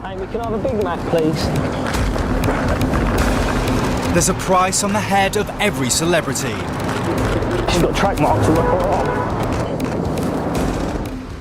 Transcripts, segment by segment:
Amy, can I have a Big Mac, please? There's a price on the head of every celebrity. She's got track marks all over her arm.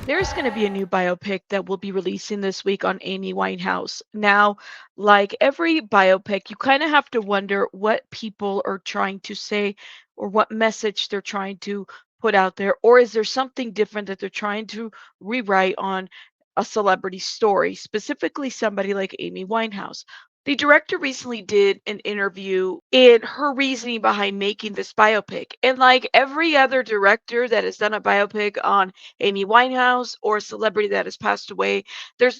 There's going to be a new biopic that will be releasing this week on Amy Winehouse. Now, like every biopic, you kind of have to wonder what people are trying to say or what message they're trying to put out there, or is there something different that they're trying to rewrite on a celebrity story, specifically somebody like Amy Winehouse. The director recently did an interview in her reasoning behind making this biopic. And like every other director that has done a biopic on Amy Winehouse or a celebrity that has passed away,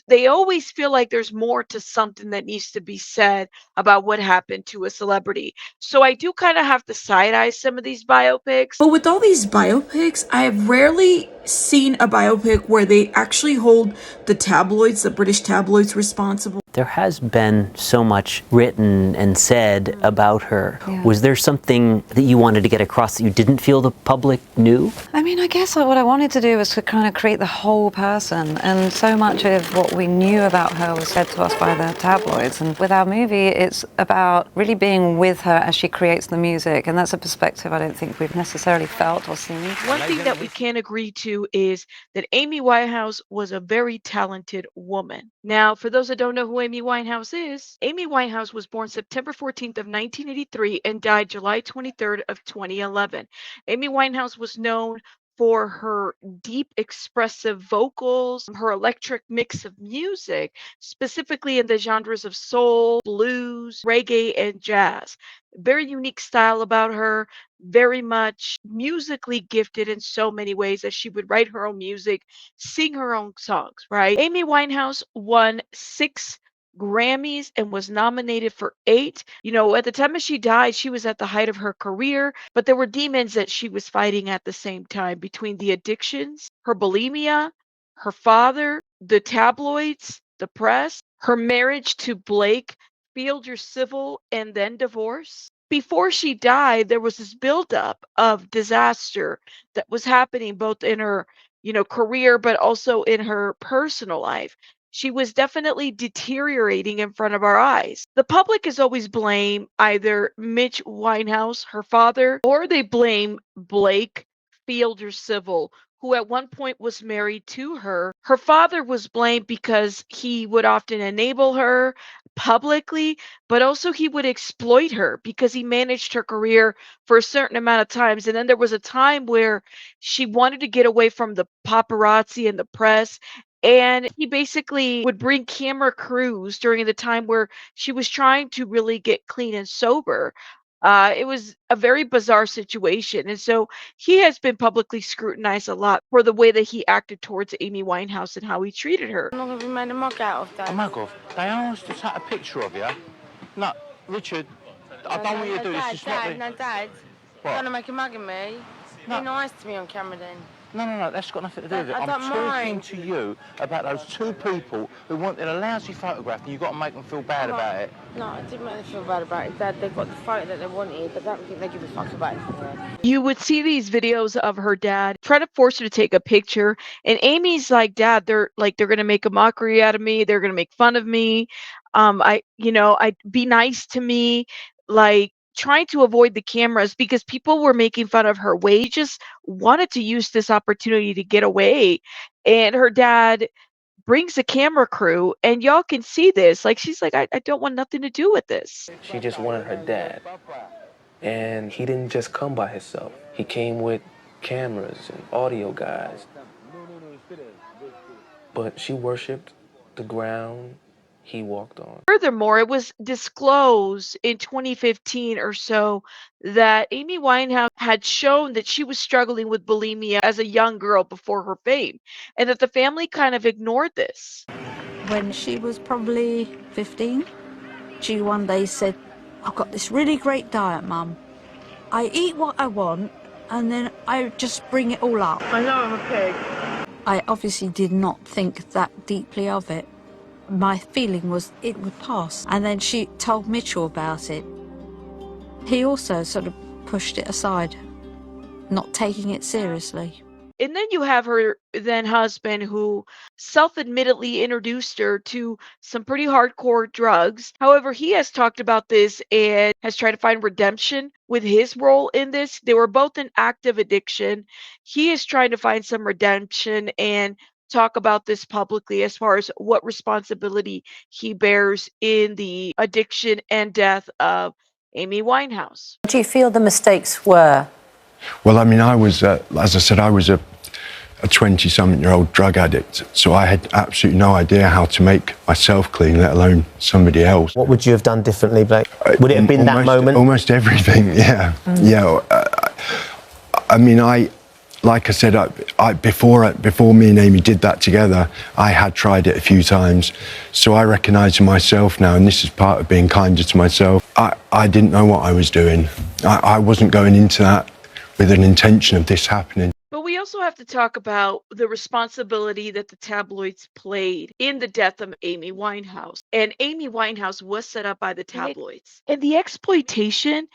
they always feel like there's more to something that needs to be said about what happened to a celebrity. So I do kind of have to side eye some of these biopics. But with all these biopics, I have rarely seen a biopic where they actually hold the tabloids, the British tabloids, responsible. There has been so much written and said about her. Yeah. Was there something that you wanted to get across that you didn't feel the public knew? I mean, I guess what I wanted to do was to kind of create the whole person, and so much of what we knew about her was said to us by the tabloids. And with our movie, it's about really being with her as she creates the music, and that's a perspective I don't think we've necessarily felt or seen. One thing that we can agree to is that Amy Winehouse was a very talented woman. Now, for those that don't know who Amy Winehouse is, Amy Winehouse was born September 14th of 1983 and died July 23rd of 2011. Amy Winehouse was known for her deep expressive vocals, her electric mix of music, specifically in the genres of soul, blues, reggae, and jazz. Very unique style about her, very much musically gifted in so many ways as she would write her own music, sing her own songs, right? Amy Winehouse won 6 Grammys and was nominated for 8. You know, at the time that she died, she was at the height of her career, but there were demons that she was fighting at the same time between the addictions, her bulimia, her father, the tabloids, the press, her marriage to Blake, Fielder Civil, and then divorce. Before she died, there was this buildup of disaster that was happening both in her, career, but also in her personal life. She was definitely deteriorating in front of our eyes. The public has always blamed either Mitch Winehouse, her father, or they blame Blake Fielder Civil, who at one point was married to her. Her father was blamed because he would often enable her publicly, but also he would exploit her because he managed her career for a certain amount of times. And then there was a time where she wanted to get away from the paparazzi and the press. And he basically would bring camera crews during the time where she was trying to really get clean and sober. It was a very bizarre situation. And so he has been publicly scrutinized a lot for the way that he acted towards Amy Winehouse and how he treated her. I'm not going to be made a mug out of that. A mug of? They asked to take a picture of you. No, Richard, I don't want you to do this. It's not Dad, Dad. What? You're going to make a mug of me? No. Be nice to me on camera then. No, that's got nothing to do with it. I I'm don't talking mind. to you about those 2 people who wanted a lousy photograph and you've got to make them feel bad about it. No, I didn't make them feel bad about it, Dad. They got the photo that they wanted, but I don't think they give a fuck about it. You would see these videos of her dad try to force her to take a picture, and Amy's like, "Dad, they're going to make a mockery out of me. They're going to make fun of me. I be nice to me." Like, trying to avoid the cameras because people were making fun of her way. She just wanted to use this opportunity to get away. And her dad brings a camera crew, and y'all can see this. Like, she's like, I don't want nothing to do with this. She just wanted her dad. And he didn't just come by himself. He came with cameras and audio guys. But she worshipped the ground he walked on. Furthermore, it was disclosed in 2015 or so that Amy Winehouse had shown that she was struggling with bulimia as a young girl before her fame, and that the family kind of ignored this. When she was probably 15, she one day said, "I've got this really great diet, Mum. I eat what I want, and then I just bring it all up." I know I'm a pig. I obviously did not think that deeply of it. My feeling was it would pass. And then she told Mitchell about it. He also sort of pushed it aside, not taking it seriously. And then you have her then husband, who self-admittedly introduced her to some pretty hardcore drugs. However, he has talked about this and has tried to find redemption with his role in this. They were both in active addiction. He is trying to find some redemption and talk about this publicly as far as what responsibility he bears in the addiction and death of Amy Winehouse. What do you feel the mistakes were? Well, I mean, I was, as I said, I was a 20-something-year-old drug addict, so I had absolutely no idea how to make myself clean, let alone somebody else. What would you have done differently, Blake? Would it have been that moment? Almost everything, yeah. Yeah. I mean, like I said, before me and Amy did that together, I had tried it a few times. So I recognise in myself now, and this is part of being kinder to myself, I didn't know what I was doing. I wasn't going into that with an intention of this happening. But we also have to talk about the responsibility that the tabloids played in the death of Amy Winehouse. And Amy Winehouse was set up by the tabloids. And the exploitation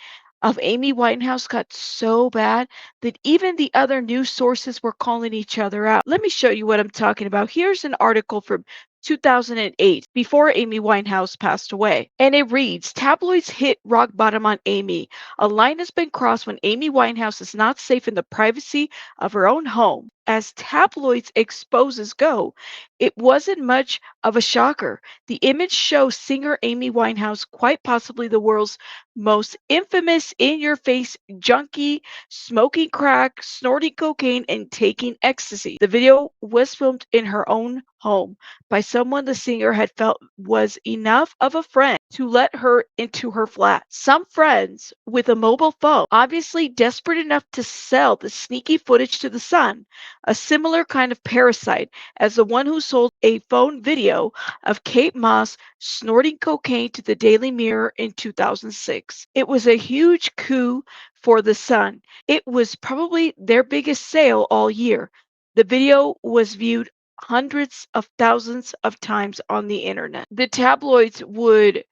of Amy Winehouse got so bad that even the other news sources were calling each other out. Let me show you what I'm talking about. Here's an article from 2008, before Amy Winehouse passed away. And it reads, "Tabloids hit rock bottom on Amy. A line has been crossed when Amy Winehouse is not safe in the privacy of her own home. As tabloids exposes go, it wasn't much of a shocker. The image shows singer Amy Winehouse, quite possibly the world's most infamous in-your-face junkie, smoking crack, snorting cocaine, and taking ecstasy. The video was filmed in her own home by someone the singer had felt was enough of a friend to let her into her flat. Some friends with a mobile phone, obviously desperate enough to sell the sneaky footage to the Sun, a similar kind of parasite as the one who sold a phone video of Kate Moss snorting cocaine to the Daily Mirror in 2006. It was a huge coup for the Sun. It was probably their biggest sale all year. The video was viewed hundreds of thousands of times on the internet. The tabloids would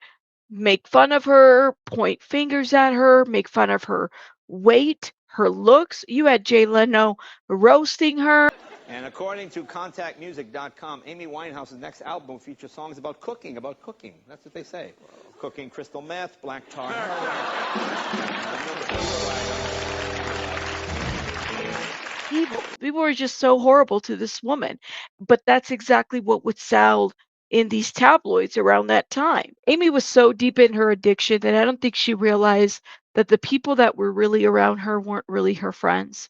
make fun of her, point fingers at her, make fun of her weight, her looks. You had Jay Leno roasting her. And according to ContactMusic.com, Amy Winehouse's next album will feature songs about cooking. That's what they say. Cooking crystal meth, black tar People were just so horrible to this woman. But that's exactly what would sell in these tabloids around that time. Amy was so deep in her addiction that I don't think she realized that the people that were really around her weren't really her friends.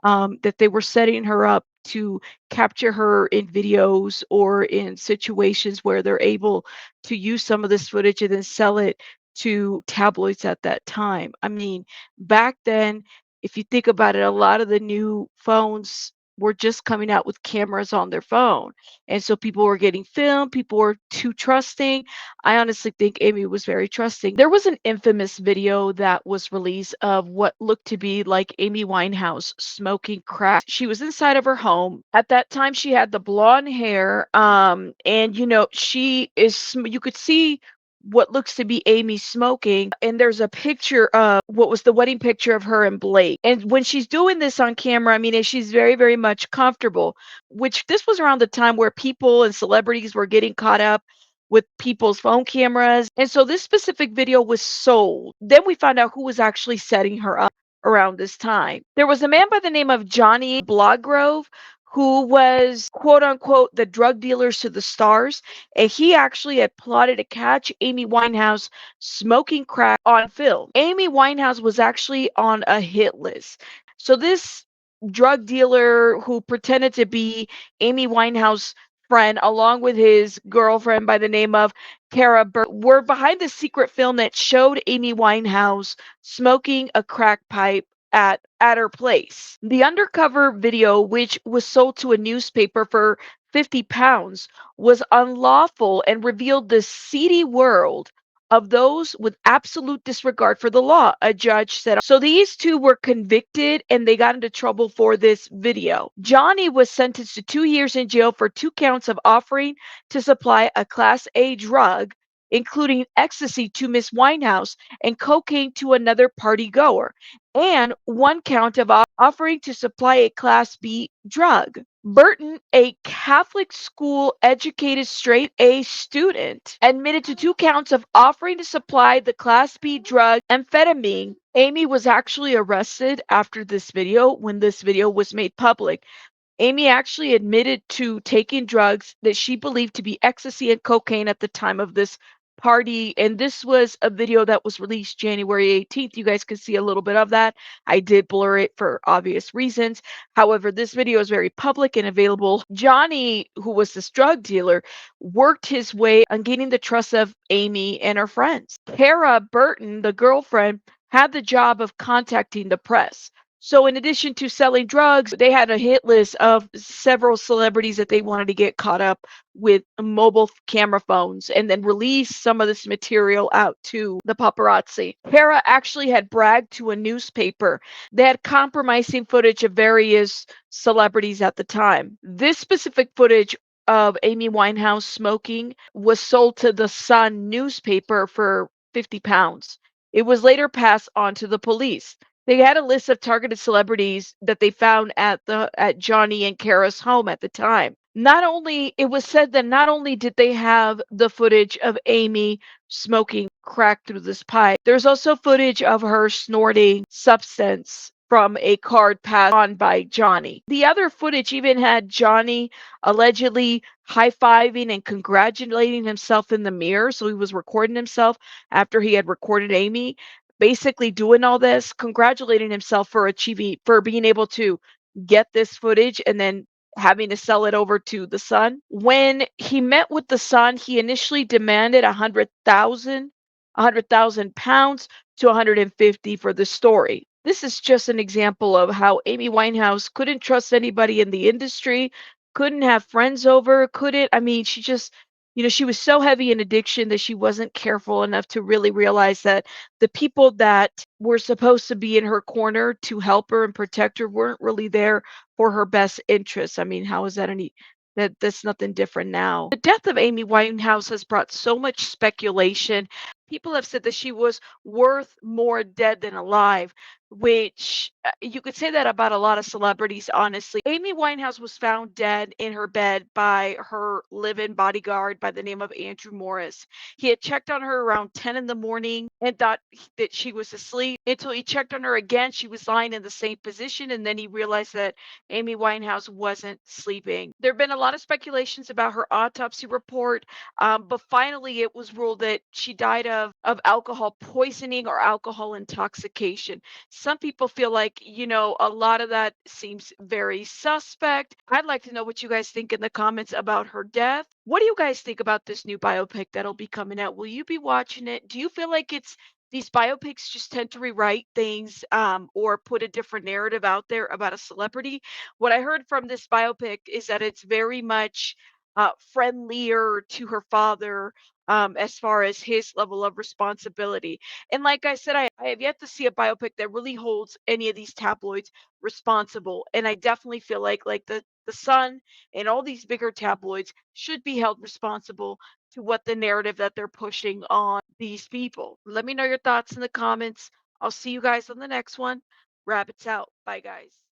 That they were setting her up to capture her in videos or in situations where they're able to use some of this footage and then sell it to tabloids at that time. I mean, back then, if you think about it, a lot of the new phones were just coming out with cameras on their phone. And so people were getting filmed, people were too trusting. I honestly think Amy was very trusting. There was an infamous video that was released of what looked to be like Amy Winehouse smoking crack. She was inside of her home. At that time, she had the blonde hair. And you could see what looks to be Amy smoking, and there's a picture of what was the wedding picture of her and Blake. And when she's doing this on camera, I mean, she's very, very much comfortable, which this was around the time where people and celebrities were getting caught up with people's phone cameras. And so this specific video was sold. Then we found out who was actually setting her up around this time. There was a man by the name of Johnny Blogrove, who was, quote unquote, the drug dealers to the stars. And he actually had plotted to catch Amy Winehouse smoking crack on film. Amy Winehouse was actually on a hit list. So this drug dealer who pretended to be Amy Winehouse friend, along with his girlfriend by the name of Cara Burt, were behind the secret film that showed Amy Winehouse smoking a crack pipe at her place. The undercover video, which was sold to a newspaper for £50, was unlawful and revealed the seedy world of those with absolute disregard for the law, a judge said. So these two were convicted and they got into trouble for this video. Johnny was sentenced to 2 years in jail for 2 counts of offering to supply a Class A drug, including ecstasy to Miss Winehouse and cocaine to another party goer, and 1 count of offering to supply a Class B drug. Burton, a Catholic school educated straight A student, admitted to 2 counts of offering to supply the Class B drug amphetamine. Amy was actually arrested after this video when this video was made public. Amy actually admitted to taking drugs that she believed to be ecstasy and cocaine at the time of this party. And this was a video that was released January 18th. You guys can see a little bit of that. I did blur it for obvious reasons. However, this video is very public and available. Johnny, who was this drug dealer, worked his way on gaining the trust of Amy and her friends. Kara Burton, the girlfriend, had the job of contacting the press. So in addition to selling drugs, they had a hit list of several celebrities that they wanted to get caught up with mobile camera phones and then release some of this material out to the paparazzi. Kara actually had bragged to a newspaper. They had compromising footage of various celebrities at the time. This specific footage of Amy Winehouse smoking was sold to the Sun newspaper for 50 pounds. It was later passed on to the police. They had a list of targeted celebrities that they found at Johnny and Kara's home at the time. It was said that not only did they have the footage of Amy smoking crack through this pipe, there's also footage of her snorting substance from a card passed on by Johnny. The other footage even had Johnny allegedly high-fiving and congratulating himself in the mirror. So he was recording himself after he had recorded Amy, basically doing all this, congratulating himself for being able to get this footage and then having to sell it over to the Sun. When he met with the Sun, he initially demanded 100,000 pounds to 150 for the story. This is just an example of how Amy Winehouse couldn't trust anybody in the industry, couldn't have friends over, she just, she was so heavy in addiction that she wasn't careful enough to really realize that the people that were supposed to be in her corner to help her and protect her weren't really there for her best interests. How is that that's nothing different now. The death of Amy Winehouse has brought so much speculation. People have said that she was worth more dead than alive, which you could say that about a lot of celebrities, honestly. Amy Winehouse was found dead in her bed by her live-in bodyguard by the name of Andrew Morris. He had checked on her around 10 in the morning and thought that she was asleep until he checked on her again. She was lying in the same position, and then he realized that Amy Winehouse wasn't sleeping. There have been a lot of speculations about her autopsy report, but finally it was ruled that she died of alcohol poisoning or alcohol intoxication. Some people feel like, a lot of that seems very suspect. I'd like to know what you guys think in the comments about her death. What do you guys think about this new biopic that'll be coming out? Will you be watching it? Do you feel like these biopics just tend to rewrite things or put a different narrative out there about a celebrity? What I heard from this biopic is that it's very much friendlier to her father as far as his level of responsibility. And like I said, I have yet to see a biopic that really holds any of these tabloids responsible. And I definitely feel like the Sun and all these bigger tabloids should be held responsible to what the narrative that they're pushing on these people. Let me know your thoughts in the comments. I'll see you guys on the next one. Rabbits out. Bye, guys.